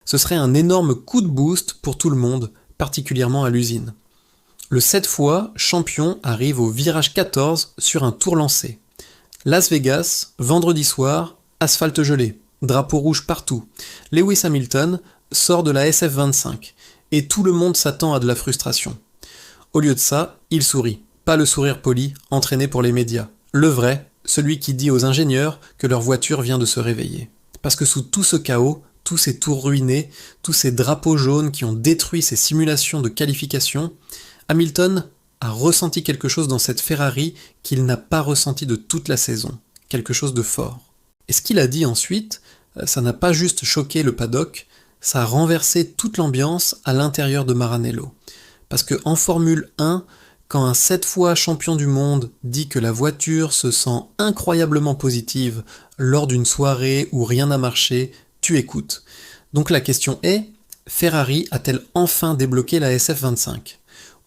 Ce serait un énorme coup de boost pour tout le monde, particulièrement à l'usine. Le 7 fois champion arrive au virage 14 sur un tour lancé. Las Vegas, vendredi soir, asphalte gelé, drapeau rouge partout. Lewis Hamilton sort de la SF25 et tout le monde s'attend à de la frustration. Au lieu de ça, il sourit. Pas le sourire poli, entraîné pour les médias. Le vrai, celui qui dit aux ingénieurs que leur voiture vient de se réveiller. Parce que sous tout ce chaos, tous ces tours ruinés, tous ces drapeaux jaunes qui ont détruit ces simulations de qualification, Hamilton a ressenti quelque chose dans cette Ferrari qu'il n'a pas ressenti de toute la saison. Quelque chose de fort. Et ce qu'il a dit ensuite, ça n'a pas juste choqué le paddock, ça a renversé toute l'ambiance à l'intérieur de Maranello. Parce que en Formule 1, quand un 7 fois champion du monde dit que la voiture se sent incroyablement positive lors d'une soirée où rien n'a marché, tu écoutes. Donc la question est, Ferrari a-t-elle enfin débloqué la SF25 ?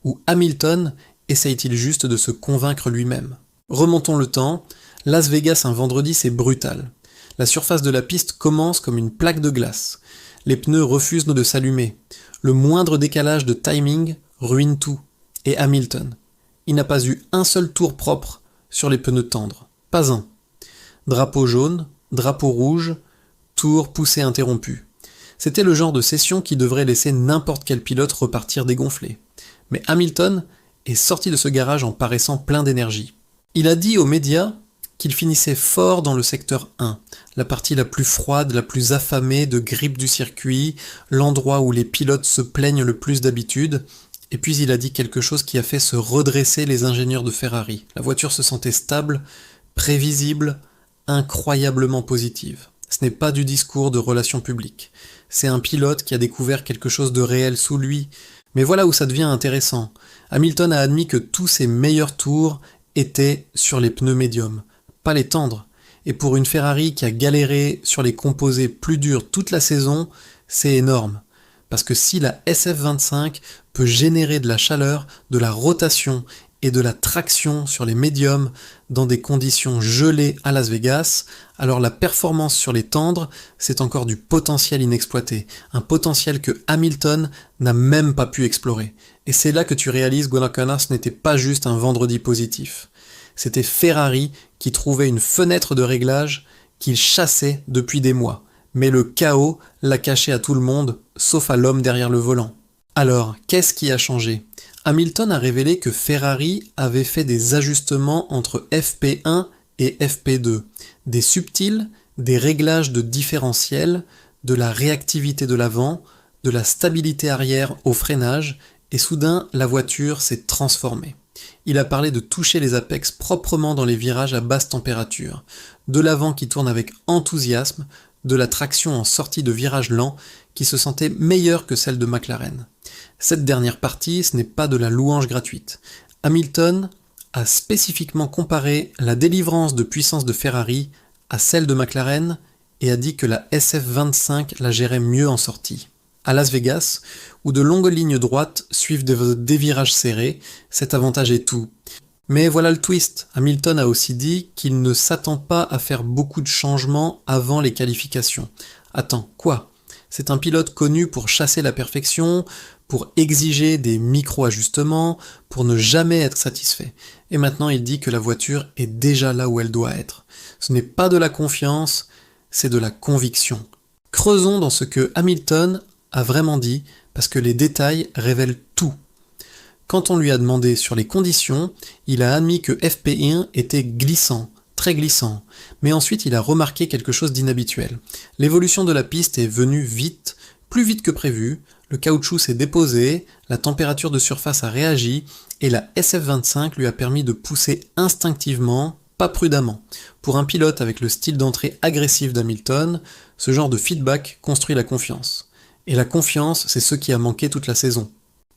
Ou Hamilton essaye-t-il juste de se convaincre lui-même ? Remontons le temps, Las Vegas un vendredi c'est brutal. La surface de la piste commence comme une plaque de glace. Les pneus refusent de s'allumer. Le moindre décalage de timing ruine tout. Et Hamilton, il n'a pas eu un seul tour propre sur les pneus tendres. Pas un. Drapeau jaune, drapeau rouge, tour poussé interrompu. C'était le genre de session qui devrait laisser n'importe quel pilote repartir dégonflé. Mais Hamilton est sorti de ce garage en paraissant plein d'énergie. Il a dit aux médias qu'il finissait fort dans le secteur 1, la partie la plus froide, la plus affamée de grippe du circuit, l'endroit où les pilotes se plaignent le plus d'habitude, et puis il a dit quelque chose qui a fait se redresser les ingénieurs de Ferrari. La voiture se sentait stable, prévisible, incroyablement positive. Ce n'est pas du discours de relations publiques. C'est un pilote qui a découvert quelque chose de réel sous lui. Mais voilà où ça devient intéressant. Hamilton a admis que tous ses meilleurs tours étaient sur les pneus médiums, pas les tendres. Et pour une Ferrari qui a galéré sur les composés plus durs toute la saison, c'est énorme. Parce que si la SF25 peut générer de la chaleur, de la rotation et de la traction sur les médiums dans des conditions gelées à Las Vegas, alors la performance sur les tendres, c'est encore du potentiel inexploité, un potentiel que Hamilton n'a même pas pu explorer. Et c'est là que tu réalises que ce n'était pas juste un vendredi positif. C'était Ferrari qui trouvait une fenêtre de réglage qu'il chassait depuis des mois. Mais le chaos l'a caché à tout le monde, sauf à l'homme derrière le volant. Alors, qu'est-ce qui a changé ? Hamilton a révélé que Ferrari avait fait des ajustements entre FP1 et FP2, des subtils, des réglages de différentiel, de la réactivité de l'avant, de la stabilité arrière au freinage, et soudain la voiture s'est transformée. Il a parlé de toucher les apex proprement dans les virages à basse température, de l'avant qui tourne avec enthousiasme, de la traction en sortie de virage lent qui se sentait meilleure que celle de McLaren. Cette dernière partie, ce n'est pas de la louange gratuite. Hamilton a spécifiquement comparé la délivrance de puissance de Ferrari à celle de McLaren et a dit que la SF25 la gérait mieux en sortie. À Las Vegas, où de longues lignes droites suivent des virages serrés, cet avantage est tout. Mais voilà le twist, Hamilton a aussi dit qu'il ne s'attend pas à faire beaucoup de changements avant les qualifications. Attends, quoi ? C'est un pilote connu pour chasser la perfection, pour exiger des micro-ajustements, pour ne jamais être satisfait. Et maintenant il dit que la voiture est déjà là où elle doit être. Ce n'est pas de la confiance, c'est de la conviction. Creusons dans ce que Hamilton a vraiment dit, parce que les détails révèlent tout. Quand on lui a demandé sur les conditions, il a admis que FP1 était glissant, très glissant, mais ensuite il a remarqué quelque chose d'inhabituel. L'évolution de la piste est venue vite, plus vite que prévu, le caoutchouc s'est déposé, la température de surface a réagi, et la SF25 lui a permis de pousser instinctivement, pas prudemment. Pour un pilote avec le style d'entrée agressif d'Hamilton, ce genre de feedback construit la confiance. Et la confiance, c'est ce qui a manqué toute la saison.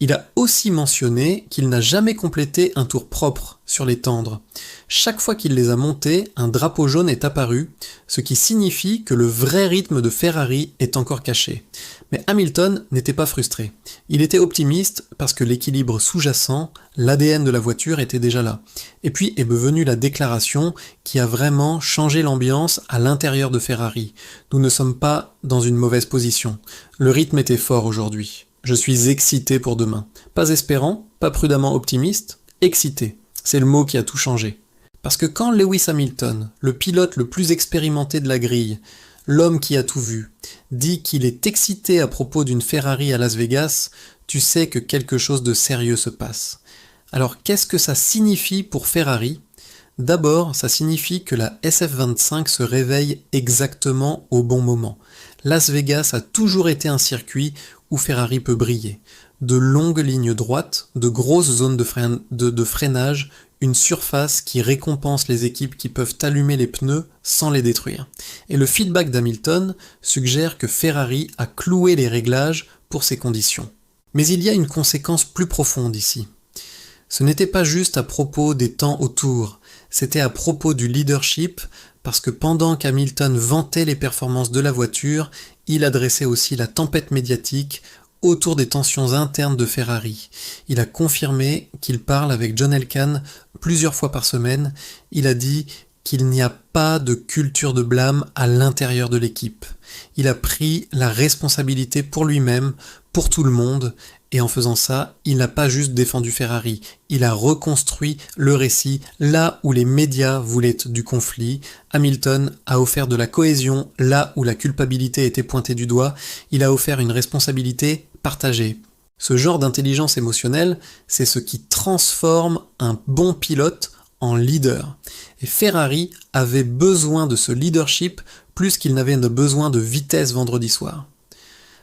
Il a aussi mentionné qu'il n'a jamais complété un tour propre sur les tendres. Chaque fois qu'il les a montés, un drapeau jaune est apparu, ce qui signifie que le vrai rythme de Ferrari est encore caché. Mais Hamilton n'était pas frustré. Il était optimiste parce que l'équilibre sous-jacent, l'ADN de la voiture était déjà là. Et puis est venue la déclaration qui a vraiment changé l'ambiance à l'intérieur de Ferrari. Nous ne sommes pas dans une mauvaise position. Le rythme était fort aujourd'hui. Je suis excité pour demain. Pas espérant, pas prudemment optimiste, excité. C'est le mot qui a tout changé. Parce que quand Lewis Hamilton, le pilote le plus expérimenté de la grille, l'homme qui a tout vu, dit qu'il est excité à propos d'une Ferrari à Las Vegas, tu sais que quelque chose de sérieux se passe. Alors qu'est-ce que ça signifie pour Ferrari ? D'abord, ça signifie que la SF25 se réveille exactement au bon moment. Las Vegas a toujours été un circuit où Ferrari peut briller. De longues lignes droites, de grosses zones de freinage, une surface qui récompense les équipes qui peuvent allumer les pneus sans les détruire. Et le feedback d'Hamilton suggère que Ferrari a cloué les réglages pour ces conditions. Mais il y a une conséquence plus profonde ici. Ce n'était pas juste à propos des temps autour, c'était à propos du leadership, parce que pendant qu'Hamilton vantait les performances de la voiture, il adressait aussi la tempête médiatique autour des tensions internes de Ferrari. Il a confirmé qu'il parle avec John Elkann plusieurs fois par semaine. Il a dit qu'il n'y a pas de culture de blâme à l'intérieur de l'équipe. Il a pris la responsabilité pour lui-même, pour tout le monde, et en faisant ça, il n'a pas juste défendu Ferrari, il a reconstruit le récit là où les médias voulaient du conflit. Hamilton a offert de la cohésion là où la culpabilité était pointée du doigt, il a offert une responsabilité partagée. Ce genre d'intelligence émotionnelle, c'est ce qui transforme un bon pilote en leader. Et Ferrari avait besoin de ce leadership plus qu'il n'avait besoin de vitesse vendredi soir.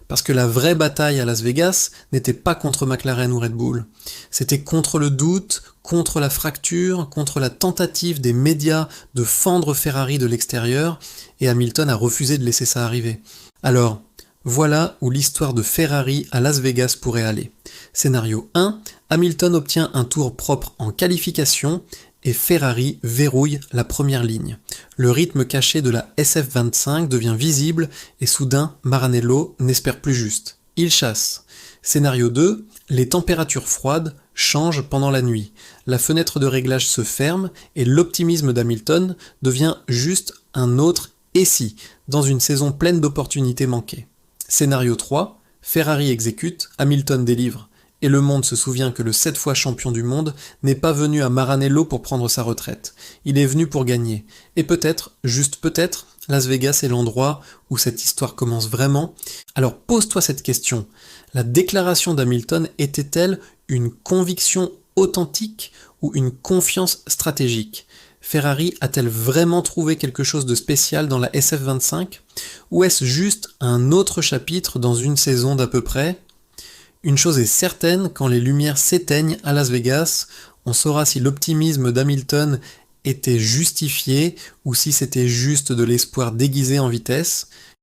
Parce que la vraie bataille à Las Vegas n'était pas contre McLaren ou Red Bull. C'était contre le doute, contre la fracture, contre la tentative des médias de fendre Ferrari de l'extérieur, et Hamilton a refusé de laisser ça arriver. Alors, voilà où l'histoire de Ferrari à Las Vegas pourrait aller. Scénario 1, Hamilton obtient un tour propre en qualification, et Ferrari verrouille la première ligne. Le rythme caché de la SF25 devient visible et soudain Maranello n'espère plus juste. Il chasse. Scénario 2, les températures froides changent pendant la nuit. La fenêtre de réglage se ferme et l'optimisme d'Hamilton devient juste un autre « et si » dans une saison pleine d'opportunités manquées. Scénario 3, Ferrari exécute, Hamilton délivre. Et le monde se souvient que le 7 fois champion du monde n'est pas venu à Maranello pour prendre sa retraite. Il est venu pour gagner. Et peut-être, juste peut-être, Las Vegas est l'endroit où cette histoire commence vraiment. Alors pose-toi cette question. La déclaration d'Hamilton était-elle une conviction authentique ou une confiance stratégique ? Ferrari a-t-elle vraiment trouvé quelque chose de spécial dans la SF25 ? Ou est-ce juste un autre chapitre dans une saison d'à peu près ? Une chose est certaine, quand les lumières s'éteignent à Las Vegas, on saura si l'optimisme d'Hamilton était justifié ou si c'était juste de l'espoir déguisé en vitesse.